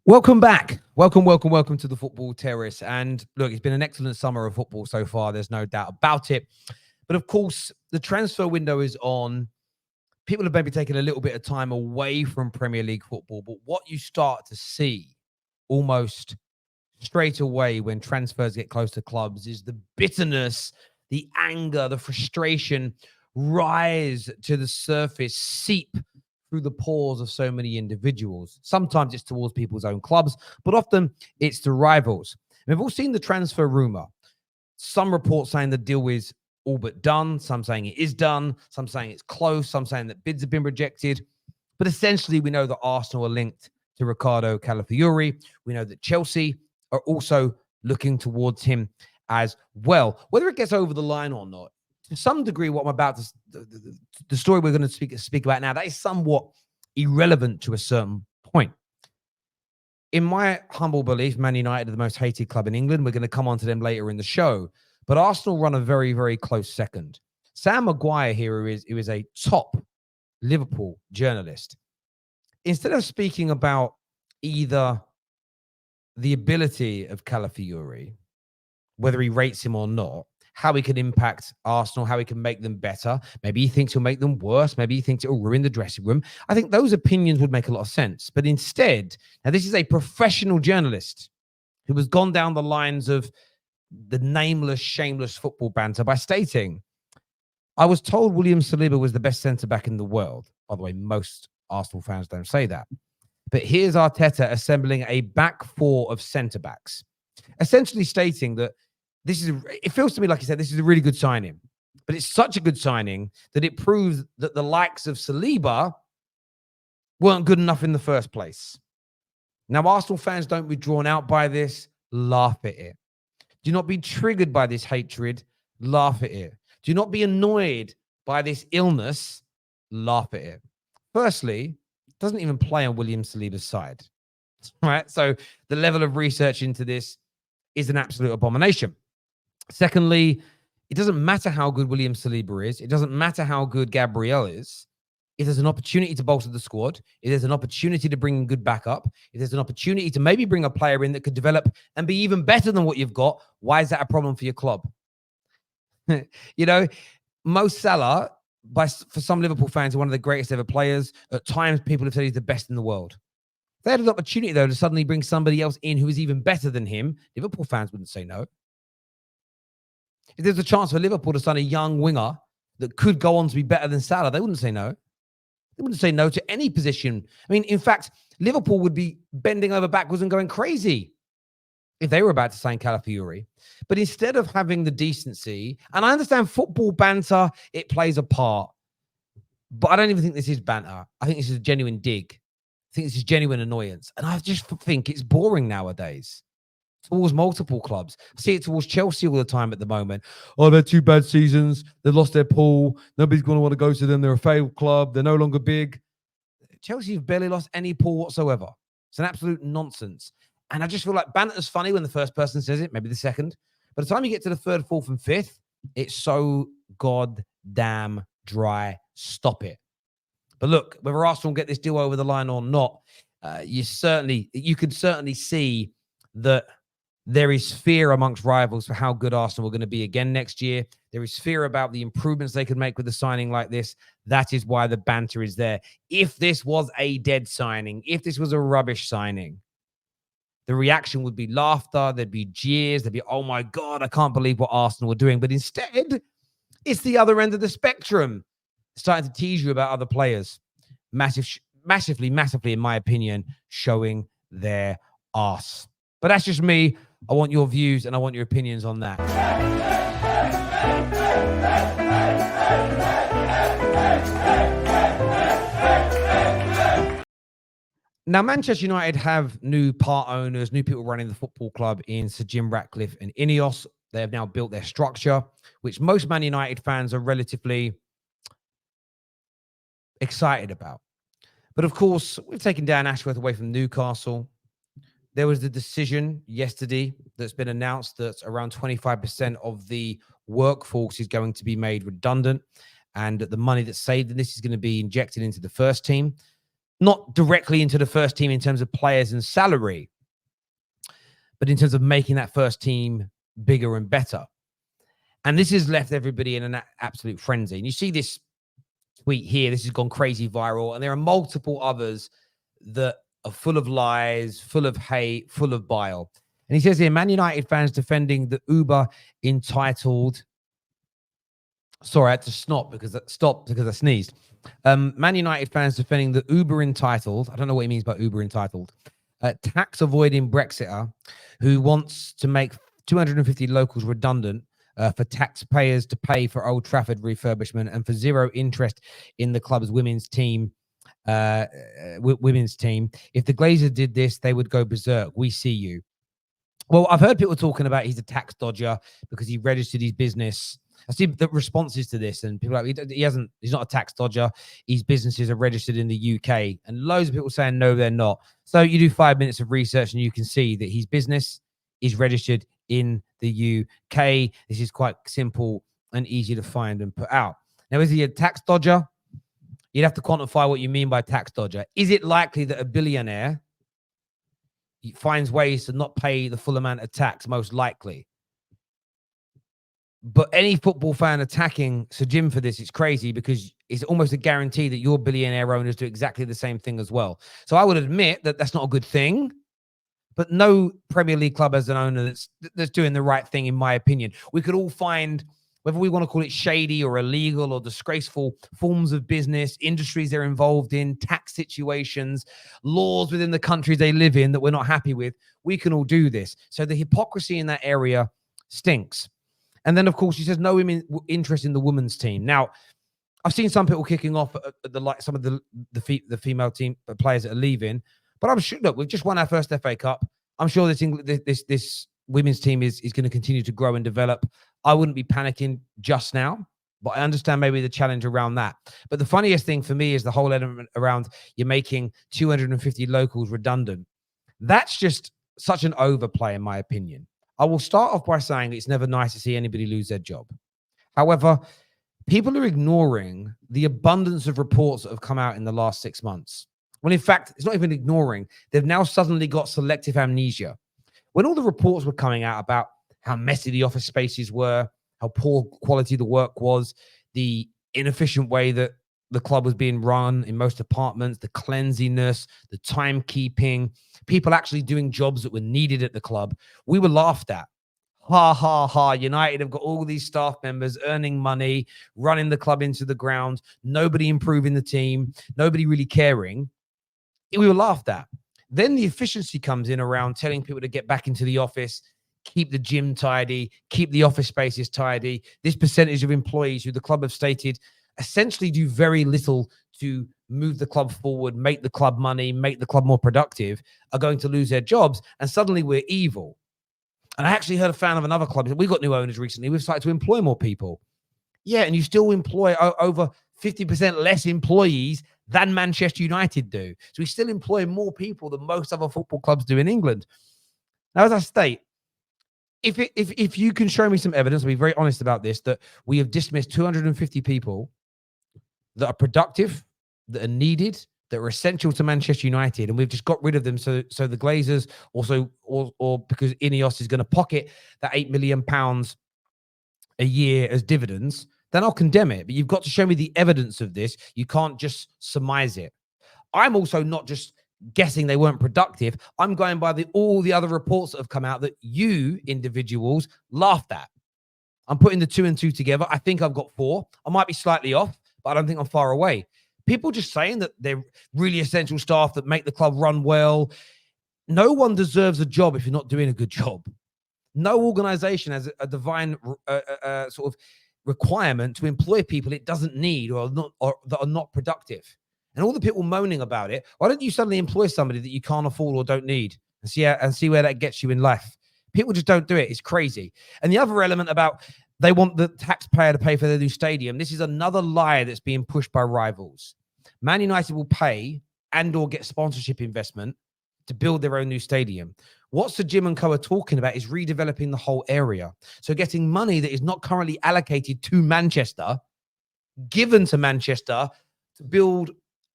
Welcome back. Welcome to the Football Terrace. And look, it's been an excellent summer of football so far. There's no doubt about it. But of course, the transfer window is on. People have maybe taken a little bit of time away from Premier League football. But what you start to see almost straight away when transfers get close to clubs is the bitterness, the anger, the frustration rise to the surface, seep through the pores of so many individuals. Sometimes it's towards people's own clubs, but often it's the rivals. And we've all seen the transfer rumor. Some reports saying the deal is all but done, some saying it is done, some saying it's close, some saying that bids have been rejected. But essentially, we know that Arsenal are linked to Ricardo Calafiori. We know that Chelsea are also looking towards him as well. Whether it gets over the line or not, to some degree, what I'm about to, the story we're going to speak about now, that is somewhat irrelevant to a certain point. In my humble belief, Man United are the most hated club in England. We're going to come on to them later in the show. But Arsenal run a very, very close second. Sam Maguire here, who is a top Liverpool journalist, instead of speaking about either the ability of Calafiori, whether he rates him or not, how he can impact Arsenal, how he can make them better. Maybe he thinks he'll make them worse. Maybe he thinks it'll ruin the dressing room. I think those opinions would make a lot of sense. But instead, now this is a professional journalist who has gone down the lines of the nameless, shameless football banter by stating, I was told William Saliba was the best centre-back in the world. By the way, most Arsenal fans don't say that. But here's Arteta assembling a back four of centre-backs, essentially stating that it feels to me like he said, this is a really good signing. But it's such a good signing that it proves that the likes of Saliba weren't good enough in the first place. Now, Arsenal fans, don't be drawn out by this. Laugh at it. Do not be triggered by this hatred. Laugh at it. Do not be annoyed by this illness. Laugh at it. Firstly, it doesn't even play on William Saliba's side. Right? So the level of research into this is an absolute abomination. Secondly, it doesn't matter how good William Saliba is. It doesn't matter how good Gabriel is. If there's an opportunity to bolster the squad, if there's an opportunity to bring in good backup, if there's an opportunity to maybe bring a player in that could develop and be even better than what you've got, why is that a problem for your club? You know, Mo Salah, for some Liverpool fans, is one of the greatest ever players. At times, people have said he's the best in the world. If they had an opportunity, though, to suddenly bring somebody else in who is even better than him, Liverpool fans wouldn't say no. If there's a chance for Liverpool to sign a young winger that could go on to be better than Salah, they wouldn't say no. They wouldn't say no to any position. I mean, in fact, Liverpool would be bending over backwards and going crazy if they were about to sign Calafiori. But instead of having the decency, and I understand football banter, it plays a part, but I don't even think this is banter. I think this is a genuine dig. I think this is genuine annoyance. And I just think it's boring nowadays. Towards multiple clubs. I see it towards Chelsea all the time at the moment. Oh, they're 2 bad seasons. They've lost their pool. Nobody's going to want to go to them. They're a failed club. They're no longer big. Chelsea have barely lost any pool whatsoever. It's an absolute nonsense. And I just feel like banter's funny when the first person says it, maybe the second. By the time you get to the third, fourth, and fifth, it's so goddamn dry. Stop it. But look, whether Arsenal get this deal over the line or not, you could certainly see that there is fear amongst rivals for how good Arsenal are going to be again next year. There is fear about the improvements they could make with a signing like this. That is why the banter is there. If this was a dead signing, if this was a rubbish signing, the reaction would be laughter, there'd be jeers, there'd be, oh my God, I can't believe what Arsenal are doing. But instead, it's the other end of the spectrum, starting to tease you about other players. Massively, in my opinion, showing their arse. But that's just me. I want your views and I want your opinions on that. Now, Manchester United have new part owners, new people running the football club in Sir Jim Ratcliffe and Ineos. They have now built their structure, which most Man United fans are relatively excited about. But of course, we've taken Dan Ashworth away from Newcastle. There was the decision yesterday that's been announced that around 25% of the workforce is going to be made redundant, and the money that's saved in this is going to be injected into the first team. not directly into the first team in terms of players and salary, but in terms of making that first team bigger and better. And this has left everybody in an absolute frenzy. And you see this tweet here. This has gone crazy viral. And there are multiple others that are full of lies, full of hate, full of bile. And he says here, Man United fans defending the uber entitled. Sorry, I had to stop because I sneezed. Man United fans defending the uber entitled. I don't know what he means by uber entitled. Tax avoiding Brexiter who wants to make 250 locals redundant for taxpayers to pay for Old Trafford refurbishment and for zero interest in the club's women's team. Women's team. If the Glazers did this, they would go berserk. We see you. Well, I've heard people talking about he's a tax dodger because he registered his business. I see the responses to this, and people are like he's not a tax dodger. His businesses are registered in the UK, and loads of people saying no, they're not. So you do 5 minutes of research, and you can see that his business is registered in the UK. This is quite simple and easy to find and put out. Now, is he a tax dodger? You'd have to quantify what you mean by tax dodger. Is it likely that a billionaire finds ways to not pay the full amount of tax? Most likely. But any football fan attacking Sir Jim for this, it's crazy because it's almost a guarantee that your billionaire owners do exactly the same thing as well. So I would admit that that's not a good thing, but no Premier League club has an owner that's doing the right thing, in my opinion. We could all find, whether we want to call it shady or illegal or disgraceful forms of business, industries they're involved in, tax situations, laws within the countries they live in that we're not happy with. We can all do this. So the hypocrisy in that area stinks. And then, of course, he says no interest in the women's team. Now, I've seen some people kicking off at some of the female team players that are leaving. But I'm sure, look, we've just won our first FA Cup. I'm sure this women's team is going to continue to grow and develop. I wouldn't be panicking just now, but I understand maybe the challenge around that. But the funniest thing for me is the whole element around you're making 250 locals redundant. That's just such an overplay, in my opinion. I will start off by saying it's never nice to see anybody lose their job. However, people are ignoring the abundance of reports that have come out in the last 6 months. Well, in fact, it's not even ignoring. They've now suddenly got selective amnesia. When all the reports were coming out about how messy the office spaces were, how poor quality the work was, the inefficient way that the club was being run in most apartments, the cleanliness, the timekeeping, people actually doing jobs that were needed at the club, we were laughed at. Ha, ha, ha. United have got all these staff members earning money, running the club into the ground, nobody improving the team, nobody really caring. We were laughed at. Then the efficiency comes in around telling people to get back into the office, keep the gym tidy, keep the office spaces tidy. This percentage of employees who the club have stated essentially do very little to move the club forward, make the club money, make the club more productive, are going to lose their jobs. And suddenly we're evil. And I actually heard a fan of another club. We got new owners recently. We've started to employ more people. Yeah, and you still employ over 50% less employees than Manchester United do. So we still employ more people than most other football clubs do in England. Now, as I state, if you can show me some evidence, I'll be very honest about this, that we have dismissed 250 people that are productive, that are needed, that are essential to Manchester United, and we've just got rid of them so the Glazers also, or because Ineos is going to pocket that £8 million a year as dividends, then I'll condemn it. But you've got to show me the evidence of this. You can't just surmise it. I'm also not just guessing they weren't productive. I'm going by all the other reports that have come out that you individuals laughed at. I'm putting the 2 and 2 together. I think I've got 4. I might be slightly off, but I don't think I'm far away. People just saying that they're really essential staff that make the club run well. No one deserves a job if you're not doing a good job. No organization has a divine sort of requirement to employ people it doesn't need or that are not productive. And all the people moaning about it, why don't you suddenly employ somebody that you can't afford or don't need and see where that gets you in life? People just don't do it. It's crazy. And the other element about they want the taxpayer to pay for their new stadium. This is another lie that's being pushed by rivals. Man United will pay and or get sponsorship investment to build their own new stadium. What Sir Jim and Co are talking about is redeveloping the whole area. So getting money that is not currently allocated to Manchester, given to Manchester to build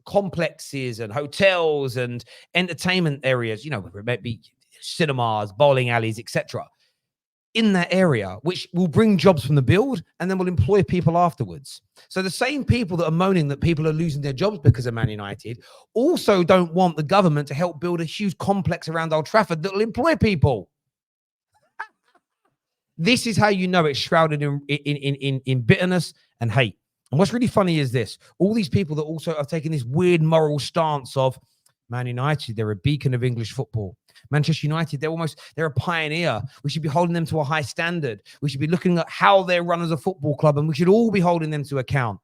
complexes and hotels and entertainment areas, whether it might be cinemas, bowling alleys, etc., in that area, which will bring jobs from the build and then will employ people afterwards. So the same people that are moaning that people are losing their jobs because of Man United also don't want the government to help build a huge complex around Old Trafford that will employ people. This is how you know it's shrouded in bitterness and hate. And what's really funny is this: all these people that also are taking this weird moral stance of Man United, they're a beacon of English football. Manchester United, they're a pioneer. We should be holding them to a high standard. We should be looking at how they're run as a football club, and we should all be holding them to account.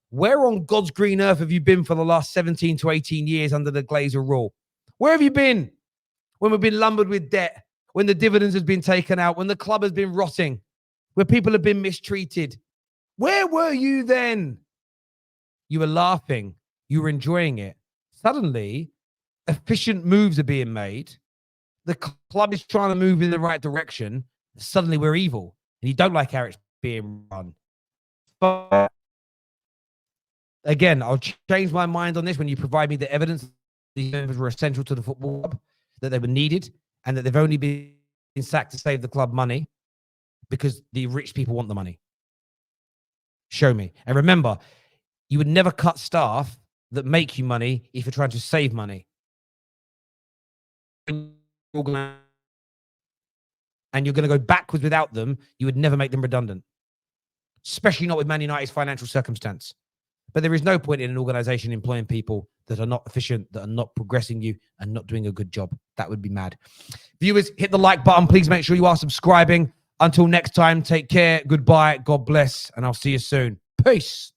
Where on God's green earth have you been for the last 17 to 18 years under the Glazer rule? Where have you been when we've been lumbered with debt, when the dividends have been taken out, when the club has been rotting, where people have been mistreated? Where were you then? You were laughing. You were enjoying it. Suddenly, efficient moves are being made. The club is trying to move in the right direction. Suddenly, we're evil. And you don't like how it's being run. But again, I'll change my mind on this when you provide me the evidence that these members were essential to the football club, that they were needed, and that they've only been sacked to save the club money because the rich people want the money. Show me. And remember, you would never cut staff that make you money if you're trying to save money. And you're going to go backwards without them, you would never make them redundant. Especially not with Man United's financial circumstance. But there is no point in an organization employing people that are not efficient, that are not progressing you and not doing a good job. That would be mad. Viewers, hit the like button. Please make sure you are subscribing. Until next time, take care. Goodbye. God bless. And I'll see you soon. Peace.